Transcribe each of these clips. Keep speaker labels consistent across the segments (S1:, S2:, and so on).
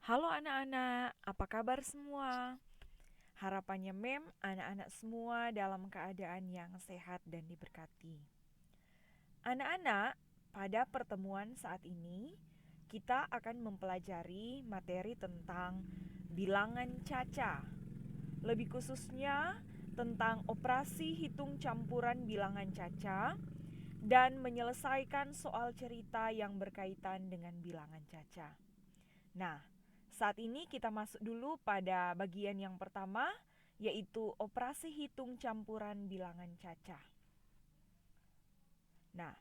S1: Halo anak-anak, apa kabar semua? Harapannya anak-anak semua dalam keadaan yang sehat dan diberkati. Anak-anak, pada pertemuan saat ini, kita akan mempelajari materi tentang bilangan caca. Lebih khususnya tentang operasi hitung campuran bilangan caca dan menyelesaikan soal cerita yang berkaitan dengan bilangan caca. Nah, saat ini kita masuk dulu pada bagian yang pertama, yaitu operasi hitung campuran bilangan caca. Nah,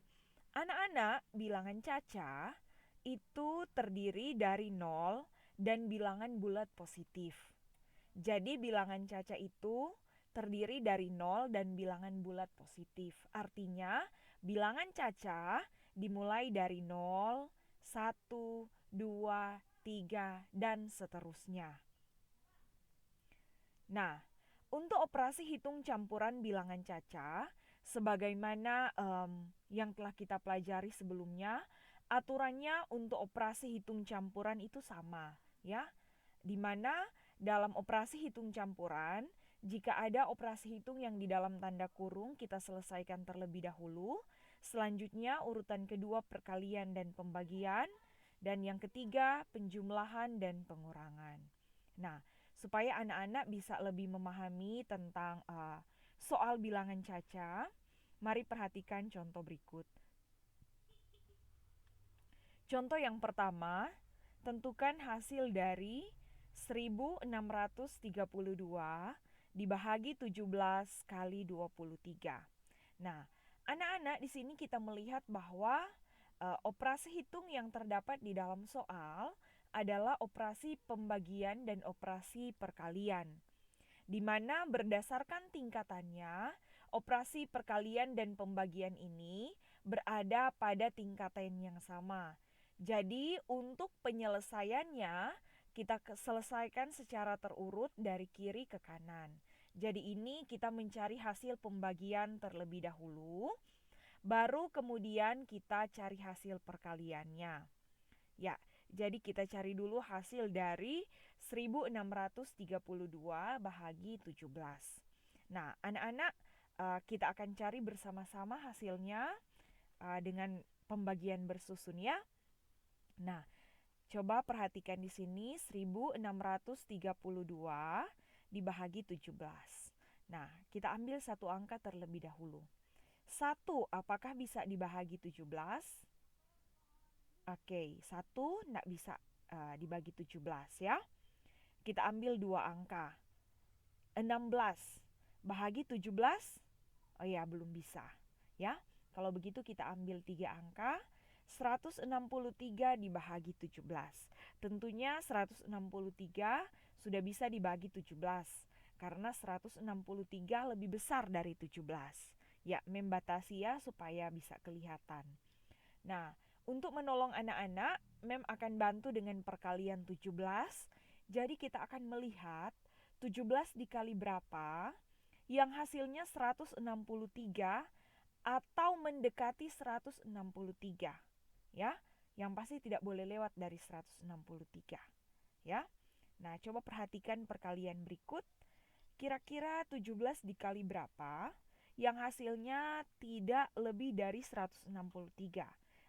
S1: anak-anak, bilangan caca itu terdiri dari 0 dan bilangan bulat positif. Jadi bilangan caca itu terdiri dari 0 dan bilangan bulat positif. Artinya bilangan caca dimulai dari 0, 1, 2, 3, dan seterusnya. Nah, untuk operasi hitung campuran bilangan caca, sebagaimana yang telah kita pelajari sebelumnya, aturannya untuk operasi hitung campuran itu sama, ya. Di mana dalam operasi hitung campuran, jika ada operasi hitung yang di dalam tanda kurung kita selesaikan terlebih dahulu, selanjutnya urutan kedua perkalian dan pembagian, dan yang ketiga penjumlahan dan pengurangan. Nah, supaya anak-anak bisa lebih memahami tentang soal bilangan caca, mari perhatikan contoh berikut. Contoh yang pertama, tentukan hasil dari 1632 dibahagi 17 kali 23. Nah, anak-anak di sini kita melihat bahwa operasi hitung yang terdapat di dalam soal adalah operasi pembagian dan operasi perkalian, di mana berdasarkan tingkatannya, operasi perkalian dan pembagian ini berada pada tingkatan yang sama. Jadi untuk penyelesaiannya kita selesaikan secara terurut dari kiri ke kanan. Jadi ini kita mencari hasil pembagian terlebih dahulu, baru kemudian kita cari hasil perkaliannya. Ya, jadi kita cari dulu hasil dari 1632 bahagi 17. Nah, anak-anak, kita akan cari bersama-sama hasilnya dengan pembagian bersusun ya. Nah, coba perhatikan di sini 1632 dibahagi 17. Nah, kita ambil satu angka terlebih dahulu. 1 apakah bisa dibahagi 17? Oke, 1 tidak bisa dibagi 17 ya. Kita ambil dua angka. 16 bahagi 17? Oh ya, belum bisa. Ya. Kalau begitu kita ambil 3 angka. 163 dibahagi 17. Tentunya 163 sudah bisa dibagi 17 karena 163 lebih besar dari 17. Ya, membatasi ya supaya bisa kelihatan. Nah, untuk menolong anak-anak, Mem akan bantu dengan perkalian 17. Jadi kita akan melihat 17 dikali berapa yang hasilnya 163 atau mendekati 163. Ya, yang pasti tidak boleh lewat dari 163. Ya. Nah, coba perhatikan perkalian berikut. Kira-kira 17 dikali berapa yang hasilnya tidak lebih dari 163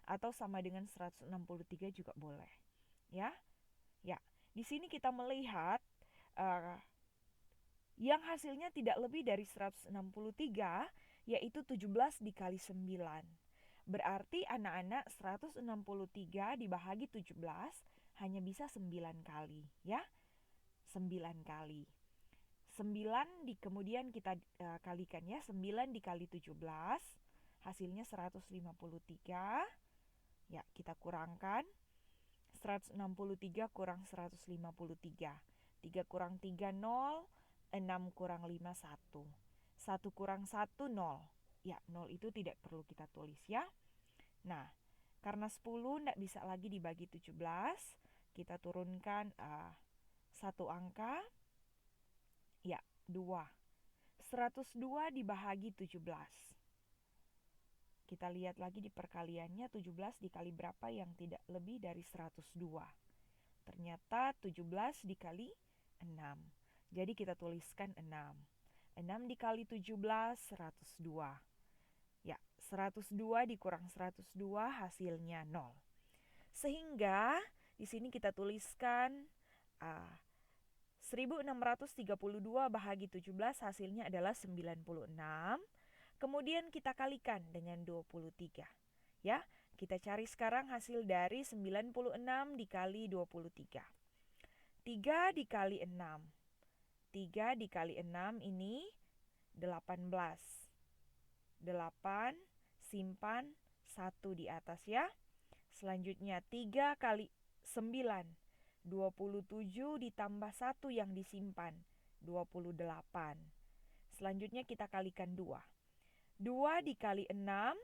S1: atau sama dengan 163 juga boleh. Ya. Ya, di sini kita melihat uh, yang hasilnya tidak lebih dari 163 yaitu 17 dikali 9. Berarti anak-anak 163 dibahagi 17 hanya bisa 9 kali, ya. 9 kali. 9 kemudian kita kalikan ya, 9 dikali 17 hasilnya 153. Ya, kita kurangkan 163 kurang 153. 3 kurang 3 0, 6 kurang 5 1. 1 kurang 1 0. Ya, 0 itu tidak perlu kita tulis ya. Nah, karena 10 tidak bisa lagi dibagi 17, kita turunkan satu angka. Ya, 2. 102 dibahagi 17. Kita lihat lagi di perkaliannya 17 dikali berapa yang tidak lebih dari 102. Ternyata 17 dikali 6. Jadi kita tuliskan 6. 6 dikali 17, 102. Ya, 102 dikurang 102 hasilnya 0. Sehingga di sini kita tuliskan 1632 bahagi 17 hasilnya adalah 96. Kemudian kita kalikan dengan 23. Ya, kita cari sekarang hasil dari 96 dikali 23. 3 dikali 6. 3 dikali 6 ini 18. 8 simpan 1 di atas ya. Selanjutnya 3 kali 9. 27 ditambah 1 yang disimpan. 28. Selanjutnya kita kalikan 2. 2 dikali 6.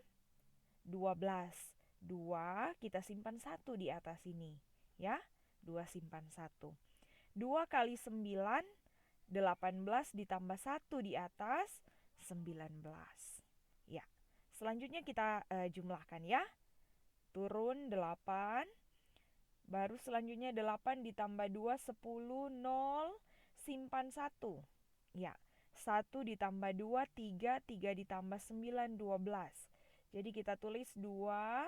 S1: 12. 2 kita simpan 1 di atas ini. Ya, 2 simpan 1. 2 kali 9. 18 ditambah 1 di atas. 19. Ya, selanjutnya kita jumlahkan ya. Turun 8. Baru selanjutnya 8 ditambah 2, 10, 0, simpan 1. Ya, 1 ditambah 2, 3, 3 ditambah 9, 12. Jadi kita tulis 2,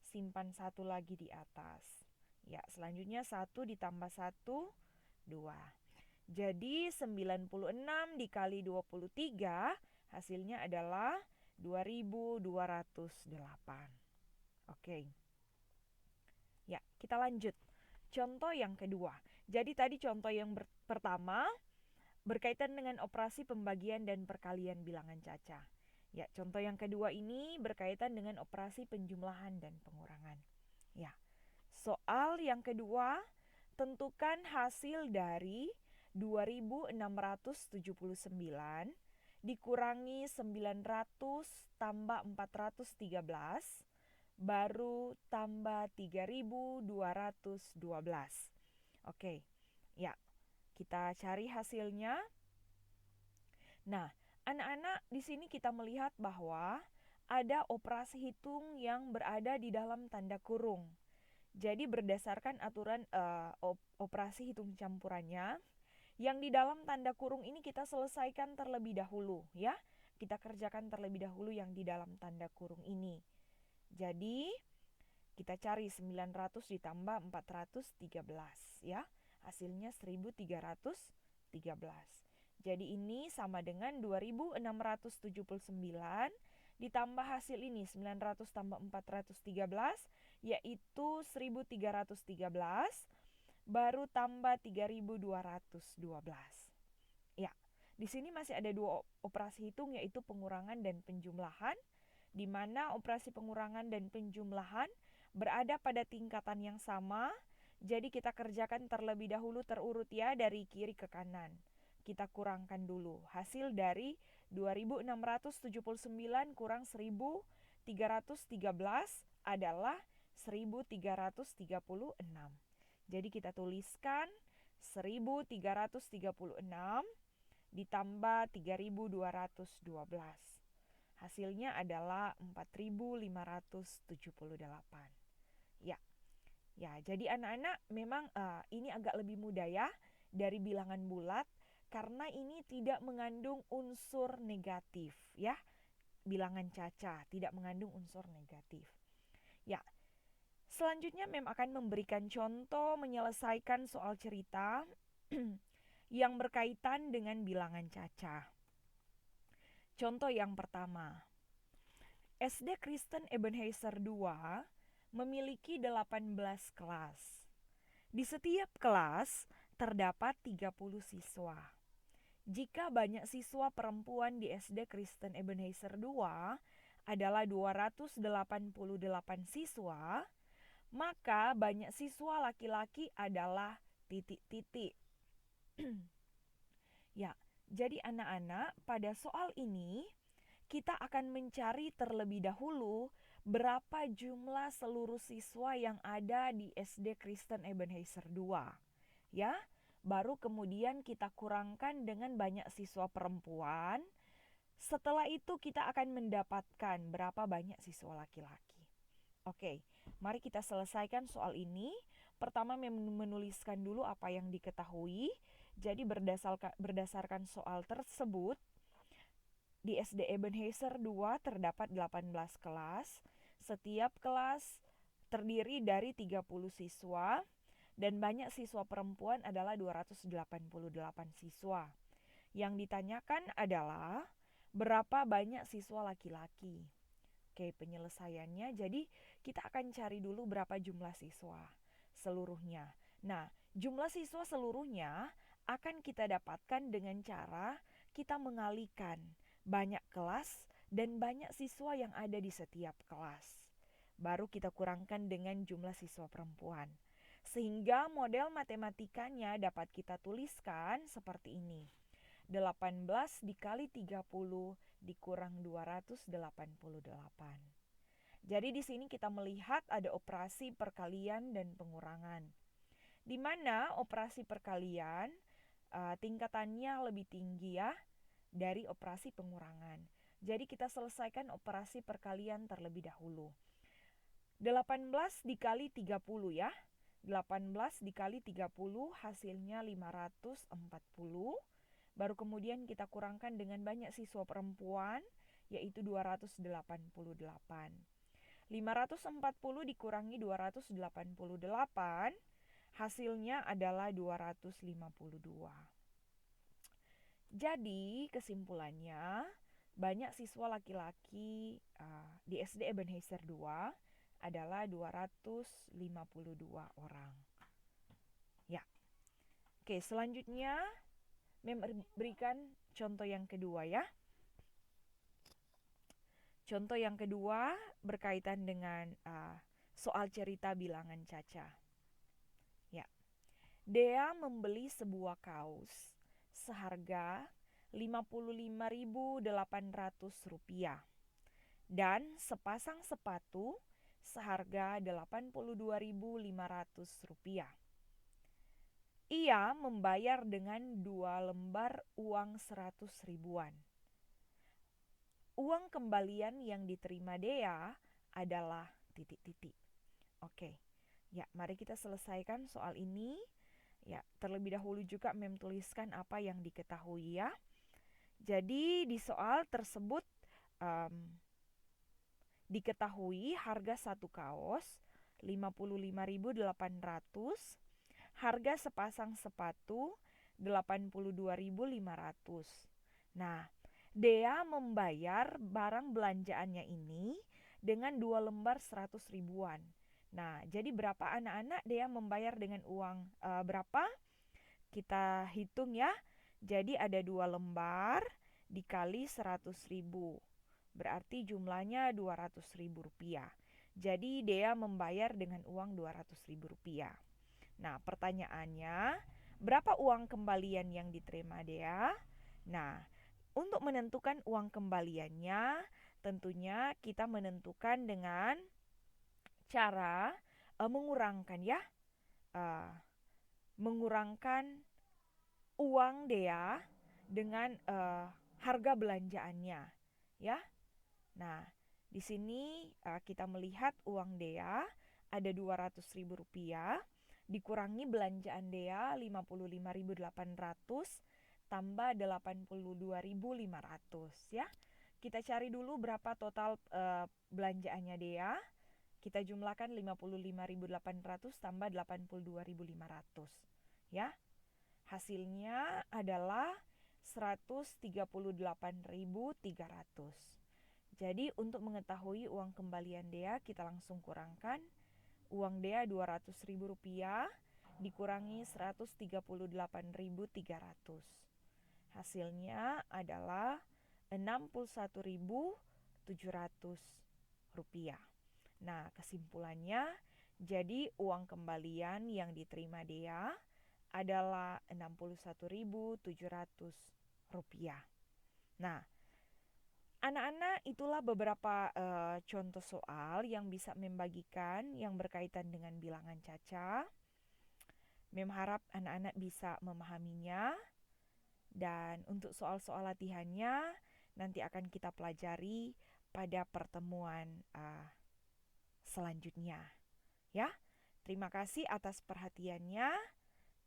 S1: simpan 1 lagi di atas. Ya, selanjutnya 1 ditambah 1, 2. Jadi 96 dikali 23 hasilnya adalah 2208. Oke. Ya, kita lanjut. Contoh yang kedua. Jadi tadi contoh yang pertama berkaitan dengan operasi pembagian dan perkalian bilangan cacah. Ya, contoh yang kedua ini berkaitan dengan operasi penjumlahan dan pengurangan. Ya. Soal yang kedua, tentukan hasil dari 2679 dikurangi 900 tambah 413 baru tambah 3212. Oke. Ya. Kita cari hasilnya. Nah, anak-anak di sini kita melihat bahwa ada operasi hitung yang berada di dalam tanda kurung. Jadi berdasarkan aturan operasi hitung campurannya, yang di dalam tanda kurung ini kita selesaikan terlebih dahulu ya. Kita kerjakan terlebih dahulu yang di dalam tanda kurung ini. Jadi kita cari 900 ditambah 413 ya. Hasilnya 1313. Jadi ini sama dengan 2679 ditambah hasil ini 900 tambah 413 yaitu 1313 baru tambah 3212. Ya, di sini masih ada dua operasi hitung yaitu pengurangan dan penjumlahan, di mana operasi pengurangan dan penjumlahan berada pada tingkatan yang sama. Jadi kita kerjakan terlebih dahulu terurut ya dari kiri ke kanan. Kita kurangkan dulu. Hasil dari 2679 kurang 1313 adalah 1336. Jadi kita tuliskan 1336 ditambah 3212. Hasilnya adalah 4578. Ya. Ya, jadi anak-anak memang ini agak lebih mudah ya dari bilangan bulat karena ini tidak mengandung unsur negatif ya. Bilangan cacah tidak mengandung unsur negatif. Ya. Selanjutnya Mem akan memberikan contoh menyelesaikan soal cerita yang berkaitan dengan bilangan cacah. Contoh yang pertama. SD Kristen Ebenezer II memiliki 18 kelas. Di setiap kelas terdapat 30 siswa. Jika banyak siswa perempuan di SD Kristen Ebenezer II adalah 288 siswa, maka banyak siswa laki-laki adalah titik-titik. Ya, jadi anak-anak pada soal ini kita akan mencari terlebih dahulu berapa jumlah seluruh siswa yang ada di SD Kristen Ebenezer II. Ya, baru kemudian kita kurangkan dengan banyak siswa perempuan. Setelah itu kita akan mendapatkan berapa banyak siswa laki-laki. Oke, mari kita selesaikan soal ini Pertama menuliskan dulu apa yang diketahui. Jadi berdasarkan soal tersebut, di SD Ebenezer 2 terdapat 18 kelas. Setiap kelas terdiri dari 30 siswa dan banyak siswa perempuan adalah 288 siswa. Yang ditanyakan adalah berapa banyak siswa laki-laki. Oke, penyelesaiannya jadi kita akan cari dulu berapa jumlah siswa seluruhnya. Nah, jumlah siswa seluruhnya akan kita dapatkan dengan cara kita mengalikan banyak kelas dan banyak siswa yang ada di setiap kelas. Baru kita kurangkan dengan jumlah siswa perempuan. Sehingga model matematikanya dapat kita tuliskan seperti ini. 18 dikali 30 dikurang 288. Jadi di sini kita melihat ada operasi perkalian dan pengurangan. Di mana operasi perkalian tingkatannya lebih tinggi ya dari operasi pengurangan. Jadi kita selesaikan operasi perkalian terlebih dahulu. 18 dikali 30 ya. 18 dikali 30 hasilnya 540. Baru kemudian kita kurangkan dengan banyak siswa perempuan, yaitu 288. 540 dikurangi 288, hasilnya adalah 252. Jadi kesimpulannya, banyak siswa laki-laki di SD Ebenezer 2 adalah 252 orang. Ya. Oke, selanjutnya memberikan contoh yang kedua ya. Contoh yang kedua berkaitan dengan soal cerita bilangan Caca. Ya. Dea membeli sebuah kaos seharga Rp55.800 dan sepasang sepatu seharga Rp82.500. Ia membayar dengan 2 lembar uang 100 ribuan. Uang kembalian yang diterima Dea adalah titik-titik. Oke, ya mari kita selesaikan soal ini. Ya, terlebih dahulu juga Mem tuliskan apa yang diketahui ya. Jadi di soal tersebut diketahui harga satu kaos 55.800, harga sepasang sepatu 82.500. Nah, Dea membayar barang belanjaannya ini dengan 2 lembar 100 ribuan. Nah, jadi berapa anak-anak Dea membayar dengan uang berapa? Kita hitung ya. Jadi ada 2 lembar dikali 100 ribu. Berarti jumlahnya 200 ribu rupiah. Jadi Dea membayar dengan uang 200 ribu rupiah. Nah, pertanyaannya, berapa uang kembalian yang diterima Dea? Nah, untuk menentukan uang kembaliannya, tentunya kita menentukan dengan cara mengurangkan ya. Mengurangkan uang Dea dengan harga belanjaannya, ya. Nah, di sini kita melihat uang Dea ada 200 ribu rupiah, dikurangi belanjaan Dea 55.800 tambah 82.500 ya. Kita cari dulu berapa total belanjaannya Dea. Kita jumlahkan 55.800 tambah 82.500 ya. Hasilnya adalah 138.300. Jadi untuk mengetahui uang kembalian Dea kita langsung kurangkan. Uang Dea 200 ribu rupiah dikurangi 138.300. Hasilnya adalah 61.700 rupiah. Nah, kesimpulannya jadi uang kembalian yang diterima Dea adalah 61.700 rupiah. Nah, anak-anak itulah beberapa contoh soal yang bisa membagikan yang berkaitan dengan bilangan Caca. Mem harap anak-anak bisa memahaminya. Dan untuk soal-soal latihannya nanti akan kita pelajari pada pertemuan selanjutnya. Ya, Terima kasih atas perhatiannya.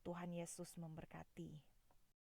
S1: Tuhan Yesus memberkati.